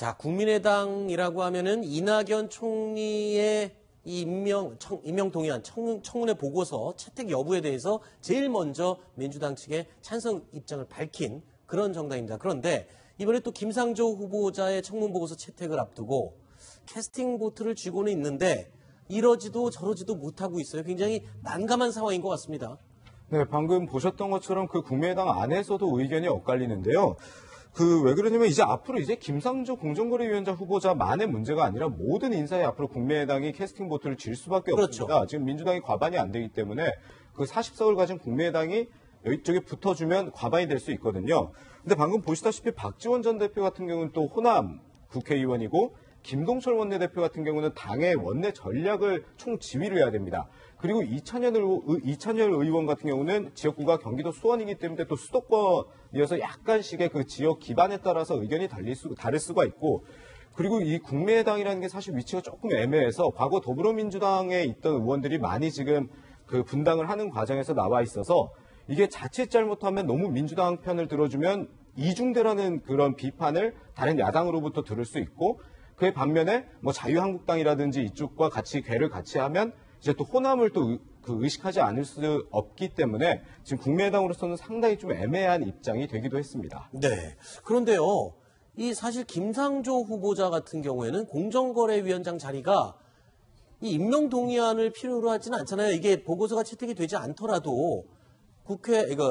자, 국민의당이라고 하면은 이낙연 총리의 이 임명 동의안 청문회 보고서 채택 여부에 대해서 제일 먼저 민주당 측에 찬성 입장을 밝힌 그런 정당입니다. 그런데 이번에 또 김상조 후보자의 청문 보고서 채택을 앞두고 캐스팅 보트를 쥐고는 있는데 이러지도 저러지도 못하고 있어요. 굉장히 난감한 상황인 것 같습니다. 네, 방금 보셨던 것처럼 그 국민의당 안에서도 의견이 엇갈리는데요. 왜 그러냐면 이제 앞으로 김상조 공정거래위원장 후보자만의 문제가 아니라 모든 인사에 앞으로 국민의당이 캐스팅 보트를 질 수밖에 그렇죠. 없습니다. 지금 민주당이 과반이 안 되기 때문에 그 40석을 가진 국민의당이 이쪽에 붙어주면 과반이 될 수 있거든요. 근데 방금 보시다시피 박지원 전 대표 같은 경우는 또 호남 국회의원이고 김동철 원내대표 같은 경우는 당의 원내 전략을 총지휘를 해야 됩니다. 그리고 이찬열 의원 같은 경우는 지역구가 경기도 수원이기 때문에 또 수도권이어서 약간씩의 그 지역 기반에 따라서 의견이 다를 수가 있고, 그리고 이 국민의당이라는 게 사실 위치가 조금 애매해서 과거 더불어민주당에 있던 의원들이 많이 지금 그 분당을 하는 과정에서 나와 있어서 이게 자칫 잘못하면 너무 민주당 편을 들어주면 이중대라는 그런 비판을 다른 야당으로부터 들을 수 있고, 그의 반면에 뭐 자유한국당이라든지 이쪽과 괴를 같이 하면 이제 또 호남을 또 의식하지 않을 수 없기 때문에 지금 국민의당으로서는 상당히 좀 애매한 입장이 되기도 했습니다. 네. 그런데요, 이 사실 김상조 후보자 같은 경우에는 공정거래위원장 자리가 이 임명 동의안을 필요로 하지는 않잖아요. 이게 보고서가 채택이 되지 않더라도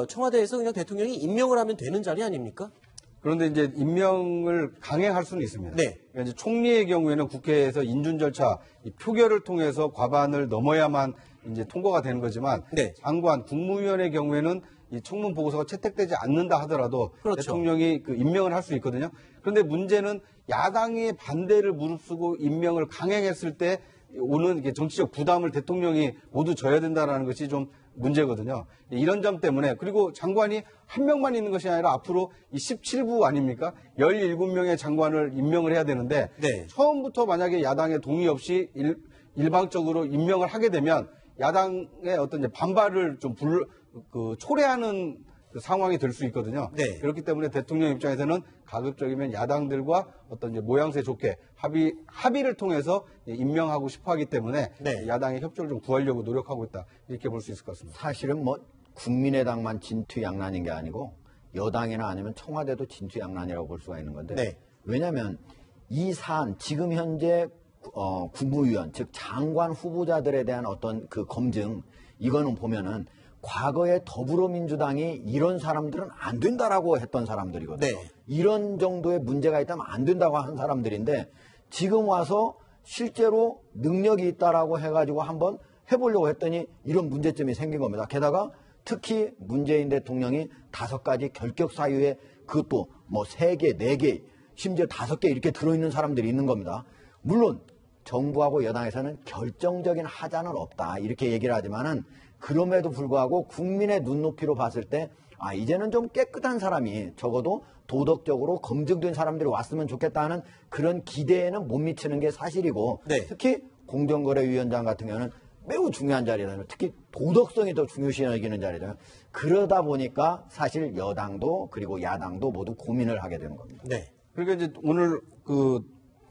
청와대에서 그냥 대통령이 임명을 하면 되는 자리 아닙니까? 그런데 이제 임명을 강행할 수는 있습니다. 네. 그러니까 이제 총리의 경우에는 국회에서 인준 절차, 표결을 통해서 과반을 넘어야만 이제 통과가 되는 거지만, 네. 장관, 국무위원의 경우에는 이 청문 보고서가 채택되지 않는다 하더라도 그렇죠. 대통령이 임명을 할 수 있거든요. 그런데 문제는 야당의 반대를 무릅쓰고 임명을 강행했을 때 오는 정치적 부담을 대통령이 모두 져야 된다는 것이 좀 문제거든요. 이런 점 때문에, 그리고 장관이 한 명만 있는 것이 아니라 앞으로 이 17부 아닙니까? 17명의 장관을 임명을 해야 되는데, 네. 처음부터 만약에 야당의 동의 없이 일방적으로 임명을 하게 되면 야당의 어떤 반발을 좀 초래하는 그 상황이 될 수 있거든요. 네. 그렇기 때문에 대통령 입장에서는 가급적이면 야당들과 어떤 모양새 좋게 합의를 통해서 임명하고 싶어 하기 때문에 네. 야당의 협조를 좀 구하려고 노력하고 있다. 이렇게 볼 수 있을 것 같습니다. 사실은 국민의당만 진퇴양난인 게 아니고 여당이나 아니면 청와대도 진퇴양난이라고 볼 수가 있는 건데, 네. 왜냐하면 이 사안 지금 현재 국무위원 즉 장관 후보자들에 대한 어떤 그 검증, 이거는 보면은 과거에 더불어민주당이 이런 사람들은 안 된다라고 했던 사람들이거든요. 네. 이런 정도의 문제가 있다면 안 된다고 한 사람들인데 지금 와서 실제로 능력이 있다라고 해가지고 한번 해보려고 했더니 이런 문제점이 생긴 겁니다. 게다가 특히 문재인 대통령이 5가지 결격 사유에 그것도 3개, 4개, 심지어 5개 이렇게 들어있는 사람들이 있는 겁니다. 물론 정부하고 여당에서는 결정적인 하자는 없다 이렇게 얘기를 하지만은 그럼에도 불구하고 국민의 눈높이로 봤을 때 이제는 좀 깨끗한 사람이 적어도 도덕적으로 검증된 사람들이 왔으면 좋겠다는 그런 기대에는 못 미치는 게 사실이고, 네. 특히 공정거래위원장 같은 경우는 매우 중요한 자리잖아요. 특히 도덕성이 더 중요시 여기는 자리잖아요. 그러다 보니까 사실 여당도 그리고 야당도 모두 고민을 하게 되는 겁니다. 네. 그러니까 이제 오늘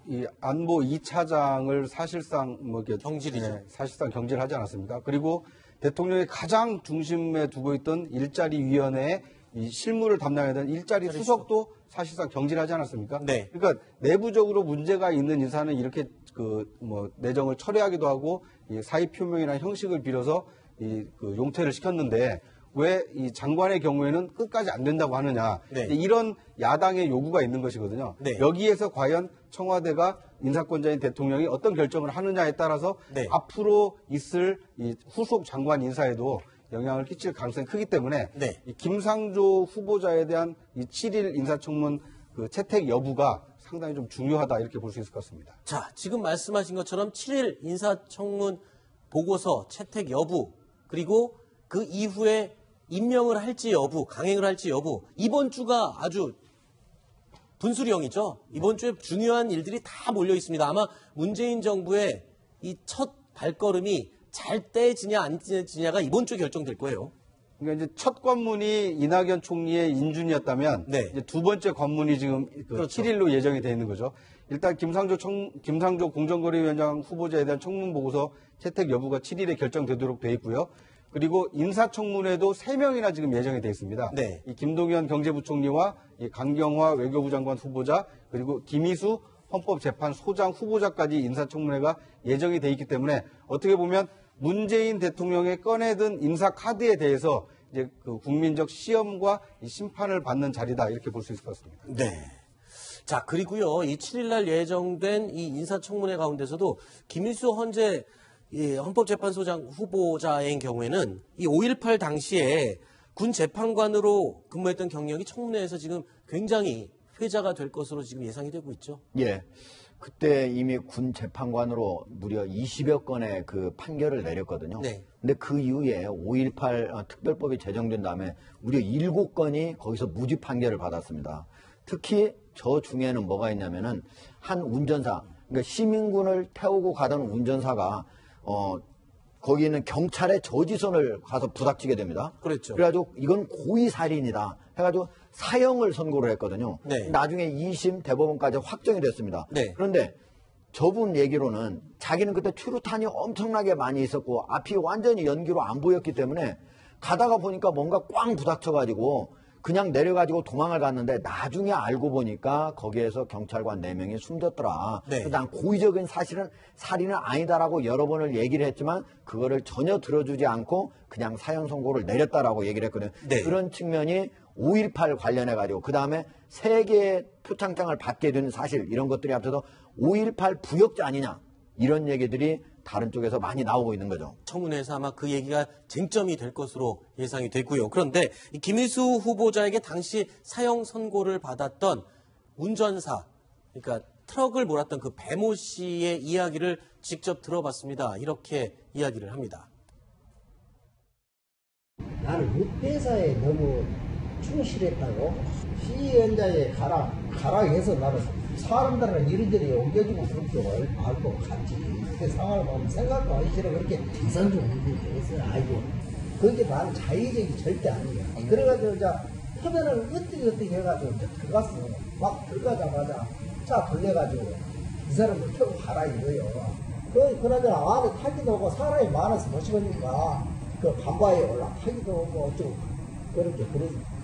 이 안보 2차장을 사실상 경질이죠. 사실상 경질하지 않았습니까? 그리고 대통령이 가장 중심에 두고 있던 일자리위원회의 이 실무를 담당해야 되는 일자리 수석도 사실상 경질하지 않았습니까? 네. 그러니까 내부적으로 문제가 있는 인사는 이렇게 내정을 철회하기도 하고 이 사의 표명이나 형식을 빌어서 용퇴를 시켰는데 왜 이 장관의 경우에는 끝까지 안 된다고 하느냐. 네. 이런 야당의 요구가 있는 것이거든요. 네. 여기에서 과연 청와대가 인사권자인 대통령이 어떤 결정을 하느냐에 따라서 네. 앞으로 있을 이 후속 장관 인사에도 영향을 끼칠 가능성이 크기 때문에 네. 이 김상조 후보자에 대한 이 7일 인사청문 채택 여부가 상당히 좀 중요하다 이렇게 볼 수 있을 것 같습니다. 자, 지금 말씀하신 것처럼 7일 인사청문 보고서 채택 여부, 그리고 그 이후에 임명을 할지 여부, 강행을 할지 여부, 이번 주가 아주 분수령이죠. 이번 주에 중요한 일들이 다 몰려 있습니다. 아마 문재인 정부의 이 첫 발걸음이 잘 떼지냐 안 떼지냐가 이번 주에 결정될 거예요. 그러니까 이제 첫 관문이 이낙연 총리의 인준이었다면 네. 이제 두 번째 관문이 지금 그렇죠. 7일로 예정이 되어 있는 거죠. 일단 김상조 공정거래위원장 후보자에 대한 청문 보고서 채택 여부가 7일에 결정되도록 돼 있고요. 그리고 인사청문회도 3명이나 지금 예정이 되어 있습니다. 네. 이 김동연 경제부총리와 이 강경화 외교부 장관 후보자 그리고 김희수 헌법재판소장 후보자까지 인사청문회가 예정이 돼 있기 때문에 어떻게 보면 문재인 대통령의 꺼내든 인사 카드에 대해서 이제 그 국민적 시험과 이 심판을 받는 자리다 이렇게 볼 수 있을 것 같습니다. 네. 자, 그리고요, 이 7일날 예정된 이 인사청문회 가운데서도 김일수 헌재 이 헌법재판소장 후보자의 경우에는 이 5.18 당시에 군 재판관으로 근무했던 경력이 청문회에서 지금 굉장히 회자가 될 것으로 지금 예상이 되고 있죠. 예. 그때 이미 군 재판관으로 무려 20여 건의 그 판결을 내렸거든요. 네. 근데 그 이후에 5.18 특별법이 제정된 다음에 무려 7건이 거기서 무죄 판결을 받았습니다. 특히 저 중에는 뭐가 있냐면은 한 운전사, 그러니까 시민군을 태우고 가던 운전사가 거기 있는 경찰의 저지선을 가서 부닥치게 됩니다. 그렇죠. 그래가지고 이건 고의살인이다 해가지고 사형을 선고를 했거든요. 네. 나중에 2심 대법원까지 확정이 됐습니다. 네. 그런데 저분 얘기로는 자기는 그때 추루탄이 엄청나게 많이 있었고 앞이 완전히 연기로 안 보였기 때문에 가다가 보니까 뭔가 꽝 부닥쳐가지고 그냥 내려가지고 도망을 갔는데 나중에 알고 보니까 거기에서 경찰관 4명이 숨졌더라. 네. 그래서 난 고의적인 살인은 아니다라고 여러 번을 얘기를 했지만 그거를 전혀 들어주지 않고 그냥 사형 선고를 내렸다라고 얘기를 했거든요. 네. 그런 측면이 5.18 관련해가지고 그 다음에 세계의 표창장을 받게 된 사실 이런 것들이 앞서서 5.18 부역자 아니냐 이런 얘기들이 다른 쪽에서 많이 나오고 있는 거죠. 청문회에서 아마 그 얘기가 쟁점이 될 것으로 예상이 되고요. 그런데 이 김일수 후보자에게 당시 사형 선고를 받았던 운전사, 그러니까 트럭을 몰았던 그 배모 씨의 이야기를 직접 들어봤습니다. 이렇게 이야기를 합니다. 나는 롯데사에 너무 충실했다고 시연자에 가라 해서 나는 사람들은 이리저리 옮겨주고 그런 쪽을 알고 갔지. 그 상황을 보면 생각도 하기 싫어. 그렇게 이상적 문제가 있어요. 아이고 그게 나는 자의적이 절대 아니에요. 그래가지고 이제 터널을 어떻게 해가지고 이제 들어갔어. 막 들어가자마자 차 돌려가지고 이 사람을 태우고 가라 이거예요. 그러나 안에 타기도 오고 사람이 많아서 못 시거니까 그 간바에 올라타기도 오고 어쩌고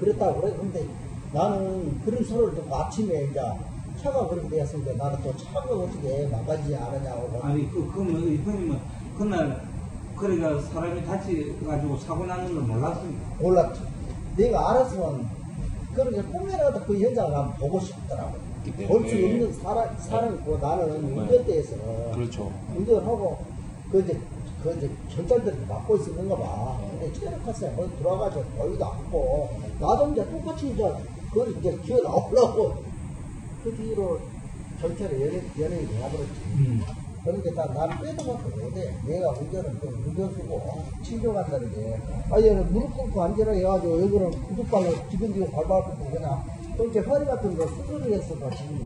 그랬다고 그래. 근데 나는 그런 소리를 듣고 아침에 이제 차가 그렇게 되었으니까 나는 또 차가 어떻게 망가지지 않느냐고. 아니 그러면 이분님은 그날 그러니까 사람이 다치가지고 사고 나는 걸 몰랐습니다. 몰랐죠. 내가 알았으면 그렇게 꿈이라도 그 현장을 한번 보고 싶더라고. 볼 수 없는 사람이고 나는 운전대에서 그렇죠. 운전하고 그 이제 경찰들이 막고 있었는가 봐. 근데 체력카스에 거기 들어와가지고 보이도 않고 나도 이제 똑같이 이제 그걸 이제 기어 나오려고 그 뒤로 경찰에 연예인이 와버렸지. 그러니까 나는 빼도 밖에 못해. 내가 운전은 좀 운전수고 친교간다는 게 얘는 무릎 꿇고 앉으라 해가지고 여기는 구두발로 뒤근뒤근 밟아갖고 그냥 이렇게 허리 같은 거 수술을 했어도 지금.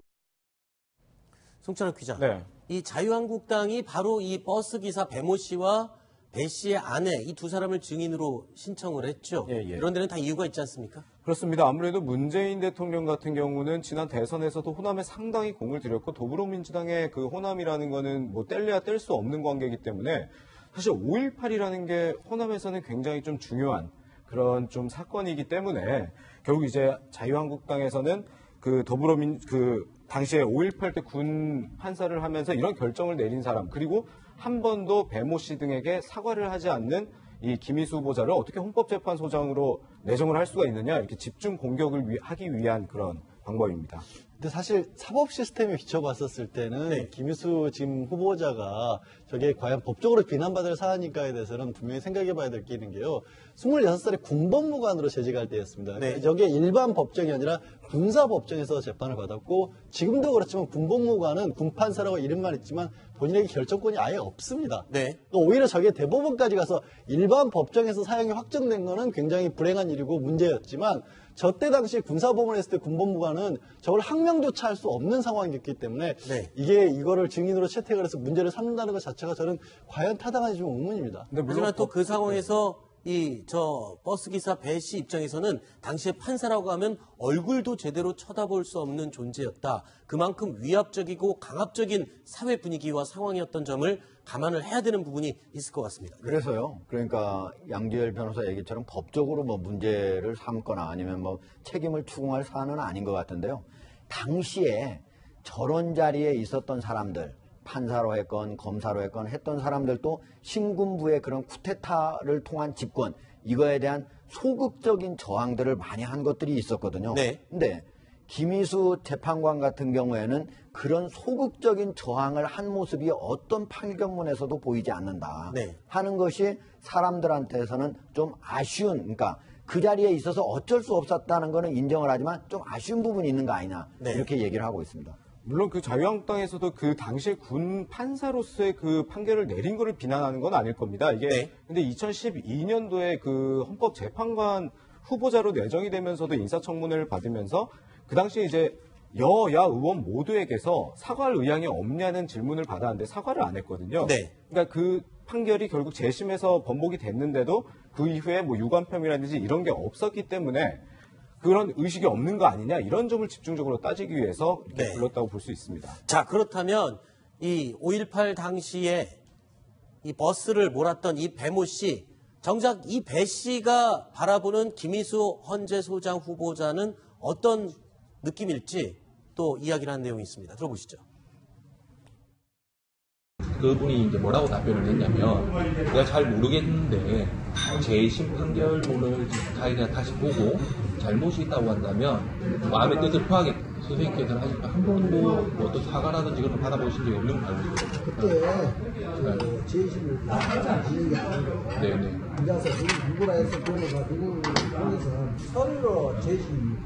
송찬욱 기자. 네. 이 자유한국당이 바로 이 버스 기사 배모 씨와 배 씨의 아내 이 두 사람을 증인으로 신청을 했죠. 예, 예. 그런 데는 다 이유가 있지 않습니까? 그렇습니다. 아무래도 문재인 대통령 같은 경우는 지난 대선에서도 호남에 상당히 공을 들였고 더불어민주당의 그 호남이라는 거는 뭐 뗄래야 뗄 수 없는 관계이기 때문에 사실 5.18이라는 게 호남에서는 굉장히 좀 중요한 그런 좀 사건이기 때문에 결국 이제 자유한국당에서는 그 당시에 5.18 때 군 판사를 하면서 이런 결정을 내린 사람 그리고 한 번도 배모 씨 등에게 사과를 하지 않는 이 김희수 후보자를 어떻게 헌법재판소장으로 내정을 할 수가 있느냐 이렇게 집중 공격을 하기 위한 그런 방법입니다. 근데 사실 사법 시스템에 비춰봤었을 때는 김희수 지금 후보자가 저게 과연 법적으로 비난받을 사안인가에 대해서는 분명히 생각해봐야 될 게 있는 게요. 26살에 군법무관으로 재직할 때였습니다. 네. 저게 일반 법정이 아니라 군사법정에서 재판을 받았고 지금도 그렇지만 군법무관은 군판사라고 이름만 있지만 본인에게 결정권이 아예 없습니다. 네. 오히려 저게 대법원까지 가서 일반 법정에서 사형이 확정된 거는 굉장히 불행한 일이고 문제였지만 저때 당시 군사법원을 했을 때 군법무관은 저걸 항명조차 할 수 없는 상황이었기 때문에 네. 이거를 증인으로 채택을 해서 문제를 삼는다는 것 자체가 저는 과연 타당한지 좀 의문입니다. 근데 하지만 또 그 상황에서 이 버스기사 배 씨 입장에서는 당시에 판사라고 하면 얼굴도 제대로 쳐다볼 수 없는 존재였다. 그만큼 위압적이고 강압적인 사회 분위기와 상황이었던 점을 감안을 해야 되는 부분이 있을 것 같습니다. 그래서요. 그러니까 양지열 변호사 얘기처럼 법적으로 뭐 문제를 삼거나 아니면 뭐 책임을 추궁할 사안은 아닌 것 같은데요. 당시에 저런 자리에 있었던 사람들, 판사로 했건 검사로 했건 했던 사람들도 신군부의 그런 쿠데타를 통한 집권, 이거에 대한 소극적인 저항들을 많이 한 것들이 있었거든요. 네. 근데 김희수 재판관 같은 경우에는 그런 소극적인 저항을 한 모습이 어떤 판결문에서도 보이지 않는다 네. 하는 것이 사람들한테서는 좀 아쉬운, 그러니까 그 자리에 있어서 어쩔 수 없었다는 거는 인정을 하지만 좀 아쉬운 부분이 있는 거 아니냐, 네. 이렇게 얘기를 하고 있습니다. 물론 그 자유한국당에서도 그 당시에 군 판사로서의 그 판결을 내린 거를 비난하는 건 아닐 겁니다. 이게 네. 근데 2012년도에 그 헌법재판관 후보자로 내정이 되면서도 인사청문회를 받으면서 그 당시에 이제 여야 의원 모두에게서 사과할 의향이 없냐는 질문을 받았는데 사과를 안 했거든요. 네. 그러니까 그 판결이 결국 재심에서 번복이 됐는데도 그 이후에 뭐 유감평이라든지 이런 게 없었기 때문에 그런 의식이 없는 거 아니냐, 이런 점을 집중적으로 따지기 위해서 이렇게 네. 불렀다고 볼 수 있습니다. 자, 그렇다면 이 5.18 당시에 이 버스를 몰았던 이 배모 씨, 정작 이 배 씨가 바라보는 김희수 헌재소장 후보자는 어떤 느낌일지 또 이야기를 한 내용이 있습니다. 들어보시죠. 그분이 이제 뭐라고 답변을 했냐면, 내가 잘 모르겠는데 재심 판결문을 자기가 다시 보고 잘못이 있다고 한다면 마음의 뜻을 표하겠다. 선생님께서는 한 번도 어떤 사과라든지 그런 거 받아보신 적이 없는 거 알고 있어요. 그때 그 재심을 진행이 안 거. 네네. 앉아서 누구라 해서 돌려가지고 거기서 서류로 재심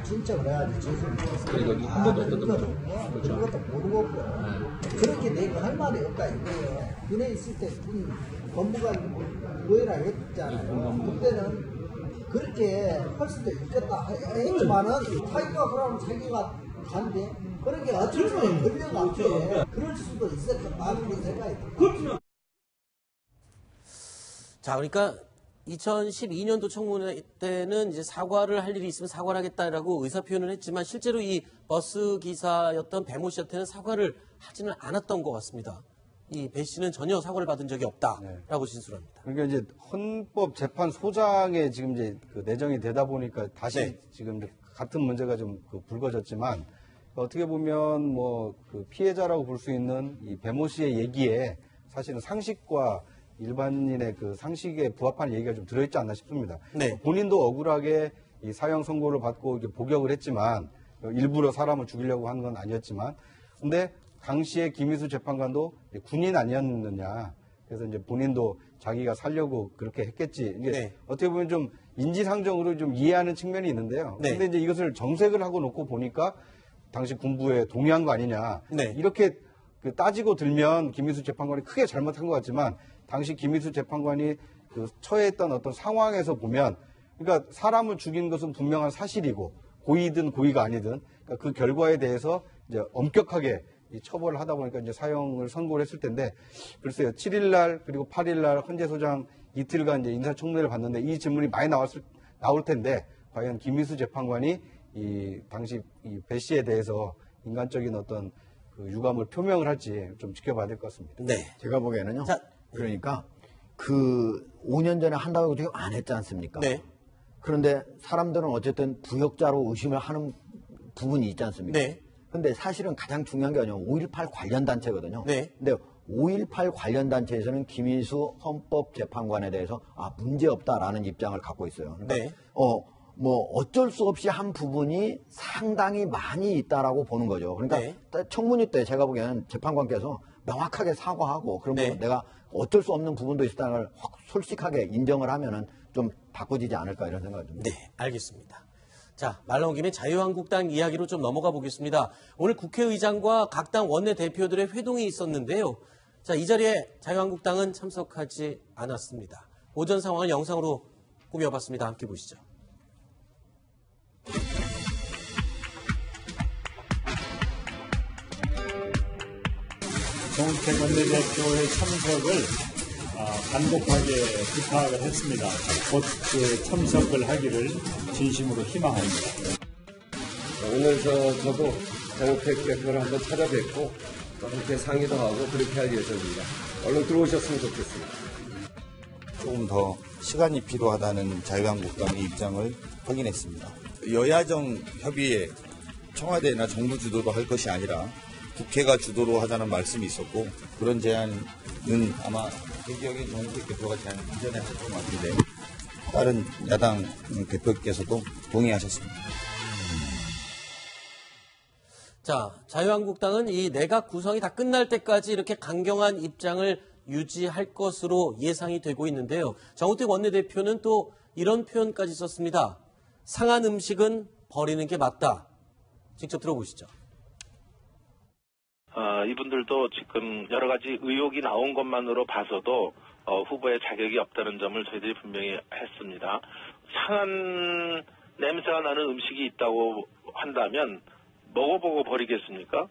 신청을 해야지 재심을 했어요. 그러니까 한 번도 없었던 거죠. 그런 것도 모르고 그렇게 내가 할 말이 없다 이거예요. 군에 있을 때 군 법무관 뭐라 했잖아요. 그때는 그렇게 할 수도 있겠다 했지만은 자기가 그러면 자기가 간대. 그렇게 어쩔 수 없이 걸려가 그럴 수도 있었겠다 그런 생각이 들어요. 자, 그러니까 2012년도 청문회 때는 이제 사과를 할 일이 있으면 사과를 하겠다라고 의사표현을 했지만 실제로 이 버스 기사였던 배모 씨한테는 사과를 하지는 않았던 것 같습니다. 이 배 씨는 전혀 사과를 받은 적이 없다라고 진술합니다. 그러니까 이제 헌법재판소장에 지금 이제 그 내정이 되다 보니까 다시 네. 지금 같은 문제가 좀 불거졌지만 어떻게 보면 뭐 그 피해자라고 볼 수 있는 이 배모 씨의 얘기에 사실은 상식과 일반인의 그 상식에 부합하는 얘기가 좀 들어있지 않나 싶습니다. 네. 본인도 억울하게 이 사형 선고를 받고 이렇게 복역을 했지만 일부러 사람을 죽이려고 한 건 아니었지만 근데 당시에 김희수 재판관도 군인 아니었느냐. 그래서 이제 본인도 자기가 살려고 그렇게 했겠지. 이게 네. 어떻게 보면 좀 인지상정으로 좀 이해하는 측면이 있는데요. 네. 근데 이제 이것을 정색을 하고 놓고 보니까 당시 군부에 동의한 거 아니냐. 네. 이렇게 그 따지고 들면 김희수 재판관이 크게 잘못한 것 같지만 당시 김희수 재판관이 그 처해있던 어떤 상황에서 보면 그러니까 사람을 죽인 것은 분명한 사실이고 고의든 고의가 아니든 그러니까 그 결과에 대해서 이제 엄격하게 이 처벌을 하다 보니까 이제 사형을 선고를 했을 텐데 글쎄요 7일날 그리고 8일날 헌재소장 이틀간 이제 인사청문회를 봤는데 이 질문이 많이 나올 텐데 과연 김희수 재판관이 이 당시 이 배 씨에 대해서 인간적인 어떤 그 유감을 표명을 할지 좀 지켜봐야 될 것 같습니다. 네. 제가 보기에는요. 자, 그러니까 그 5년 전에 한다고 지금 안 했지 않습니까? 네. 그런데 사람들은 어쨌든 부역자로 의심을 하는 부분이 있지 않습니까? 네. 근데 사실은 가장 중요한 게 아니고 5.18 관련 단체거든요. 네. 근데 5.18 관련 단체에서는 김희수 헌법재판관에 대해서 문제 없다라는 입장을 갖고 있어요. 그러니까 네. 뭐 어쩔 수 없이 한 부분이 상당히 많이 있다라고 보는 거죠. 그러니까 네. 청문회 때 제가 보기에는 재판관께서 명확하게 사과하고 그러면 네. 내가 어쩔 수 없는 부분도 있다는 걸 솔직하게 인정을 하면은 좀 바꿔지지 않을까 이런 생각이 듭니다. 네, 알겠습니다. 자, 말 나온 김에 자유한국당 이야기로 좀 넘어가 보겠습니다. 오늘 국회의장과 각 당 원내대표들의 회동이 있었는데요. 자, 이 자리에 자유한국당은 참석하지 않았습니다. 오전 상황을 영상으로 꾸며봤습니다. 함께 보시죠. 정택 원내대표의 참석을 간곡하게 부탁을 했습니다. 곧 그 참석을 하기를 진심으로 희망합니다. 오늘 저도 장용택 대표를 한번 찾아뵙고 또 함께 상의도 하고 그렇게 할 예정입니다. 얼른 들어오셨으면 좋겠습니다. 조금 더 시간이 필요하다는 자유한국당의 입장을 확인했습니다. 여야정 협의에 청와대나 정부 주도로 할 것이 아니라 국회가 주도로 하자는 말씀이 있었고 그런 제안은 아마 제 기억에 정택 대표가 제안 이전에 하셨던 것 같은데 다른 야당 대표께서도 동의하셨습니다. 자, 자유한국당은 이 내각 구성이 다 끝날 때까지 이렇게 강경한 입장을 유지할 것으로 예상이 되고 있는데요. 정우택 원내대표는 또 이런 표현까지 썼습니다. 상한 음식은 버리는 게 맞다. 직접 들어보시죠. 이분들도 지금 여러 가지 의혹이 나온 것만으로 봐서도 후보의 자격이 없다는 점을 저희들이 분명히 했습니다. 상한 냄새가 나는 음식이 있다고 한다면 먹어보고 버리겠습니까?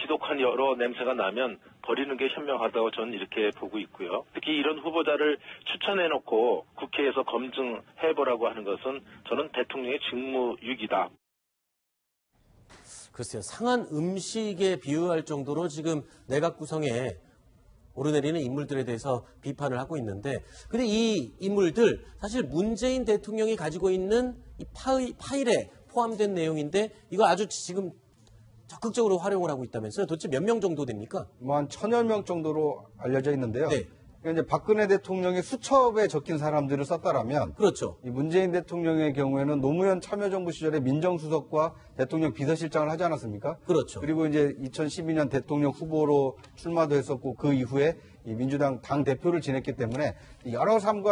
지독한 여러 냄새가 나면 버리는 게 현명하다고 저는 이렇게 보고 있고요. 특히 이런 후보자를 추천해놓고 국회에서 검증해보라고 하는 것은 저는 대통령의 직무유기다. 글쎄요, 상한 음식에 비유할 정도로 지금 내각 구성에 오르내리는 인물들에 대해서 비판을 하고 있는데, 근데 이 인물들 사실 문재인 대통령이 가지고 있는 이 파일에 포함된 내용인데 이거 아주 지금 적극적으로 활용을 하고 있다면서요? 도대체 몇 명 정도 됩니까? 뭐 한 1000여 명 정도로 알려져 있는데요. 네. 그러니까 이제 박근혜 대통령의 수첩에 적힌 사람들을 썼다라면, 그렇죠. 이 문재인 대통령의 경우에는 노무현 참여정부 시절에 민정수석과 대통령 비서실장을 하지 않았습니까? 그렇죠. 그리고 이제 2012년 대통령 후보로 출마도 했었고 그 이후에 이 민주당 당 대표를 지냈기 때문에 여러 사람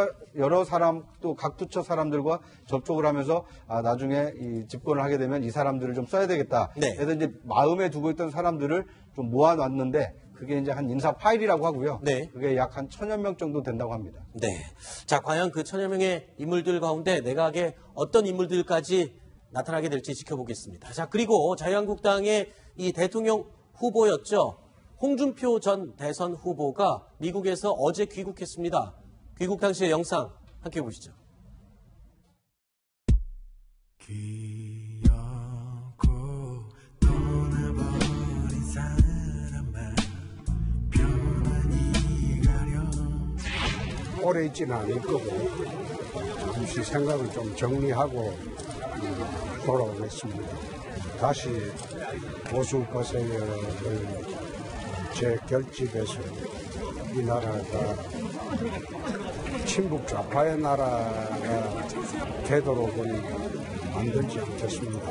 또 각 부처 사람들과 접촉을 하면서 나중에 이 집권을 하게 되면 이 사람들을 좀 써야 되겠다. 네. 그래서 이제 마음에 두고 있던 사람들을 좀 모아놨는데 그게 이제 한 인사 파일이라고 하고요. 네. 그게 약 한 1000여 명 정도 된다고 합니다. 네. 자, 과연 그 1000여 명의 인물들 가운데 내각에 어떤 인물들까지 나타나게 될지 지켜보겠습니다. 자, 그리고 자유한국당의 이 대통령 후보였죠. 홍준표 전 대선 후보가 미국에서 어제 귀국했습니다. 귀국 당시의 영상 함께 보시죠. 오래 있지는 않을 거고 잠시 생각을 좀 정리하고 돌아오겠습니다. 다시 보수 거세력을 재결집해서 이 나라가 친북 좌파의 나라가 되도록은 만들지 않겠습니다.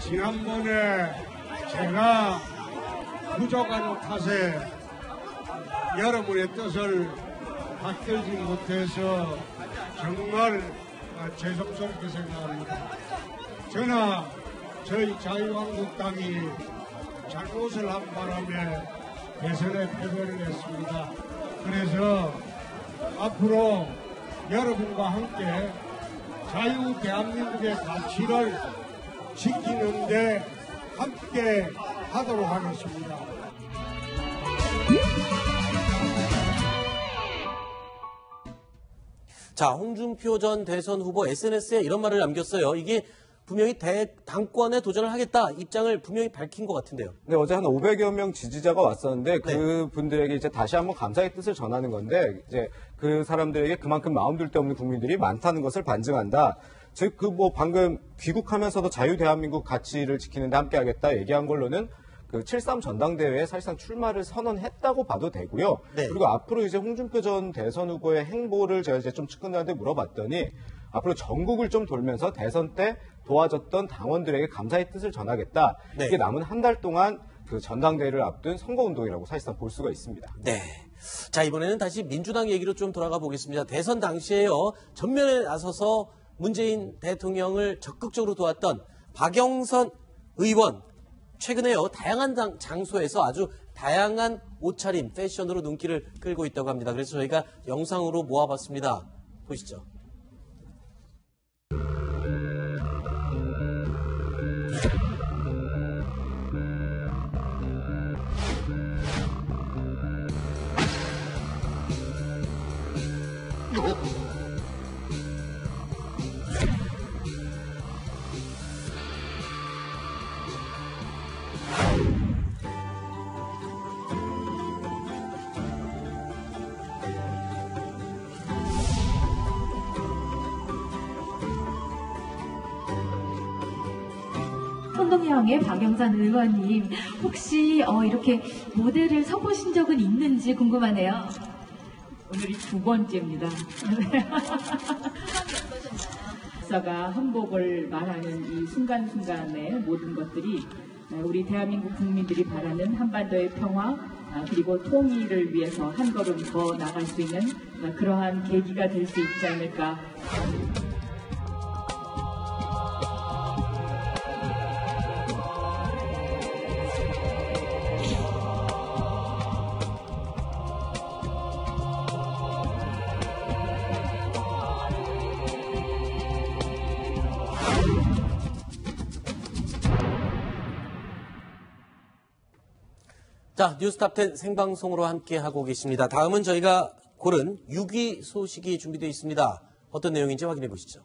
지난번에 제가 부족한 탓에 여러분의 뜻을 받들지 못해서 정말 죄송스럽게 생각합니다. 저는 저희 자유한국당이 잘못을 한 바람에 대선에 패배를 했습니다. 그래서 앞으로 여러분과 함께 자유 대한민국의 가치를 지키는데 함께 하도록 하겠습니다. 자, 홍준표 전 대선 후보 SNS에 이런 말을 남겼어요. 이게 분명히 당권에 도전을 하겠다 입장을 분명히 밝힌 것 같은데요. 네, 어제 한 500여 명 지지자가 왔었는데 그 분들에게 이제 다시 한번 감사의 뜻을 전하는 건데 이제 그 사람들에게 그만큼 마음둘 데 없는 국민들이 많다는 것을 반증한다. 즉, 방금 귀국하면서도 자유 대한민국 가치를 지키는데 함께하겠다 얘기한 걸로는 그 7.3 전당대회에 사실상 출마를 선언했다고 봐도 되고요. 네. 그리고 앞으로 이제 홍준표 전 대선 후보의 행보를 제가 이제 좀 측근들한테 물어봤더니 앞으로 전국을 좀 돌면서 대선 때 도와줬던 당원들에게 감사의 뜻을 전하겠다. 네. 이게 남은 한 달 동안 그 전당대회를 앞둔 선거운동이라고 사실상 볼 수가 있습니다. 네. 자, 이번에는 다시 민주당 얘기로 좀 돌아가 보겠습니다. 대선 당시에요. 전면에 나서서 문재인 대통령을 적극적으로 도왔던 박영선 의원 최근에요, 다양한 장소에서 아주 다양한 옷차림, 패션으로 눈길을 끌고 있다고 합니다. 그래서 저희가 영상으로 모아봤습니다. 보시죠. 선동여왕의 박영선 의원님, 혹시 이렇게 무대를 서보신 적은 있는지 궁금하네요. 오늘이 2번째입니다. 역사가 한복을 말하는 이 순간순간의 모든 것들이 우리 대한민국 국민들이 바라는 한반도의 평화 그리고 통일을 위해서 한 걸음 더 나갈 수 있는 그러한 계기가 될 수 있지 않을까. 자, 뉴스탑10 생방송으로 함께하고 계십니다. 다음은 저희가 고른 6위 소식이 준비되어 있습니다. 어떤 내용인지 확인해 보시죠.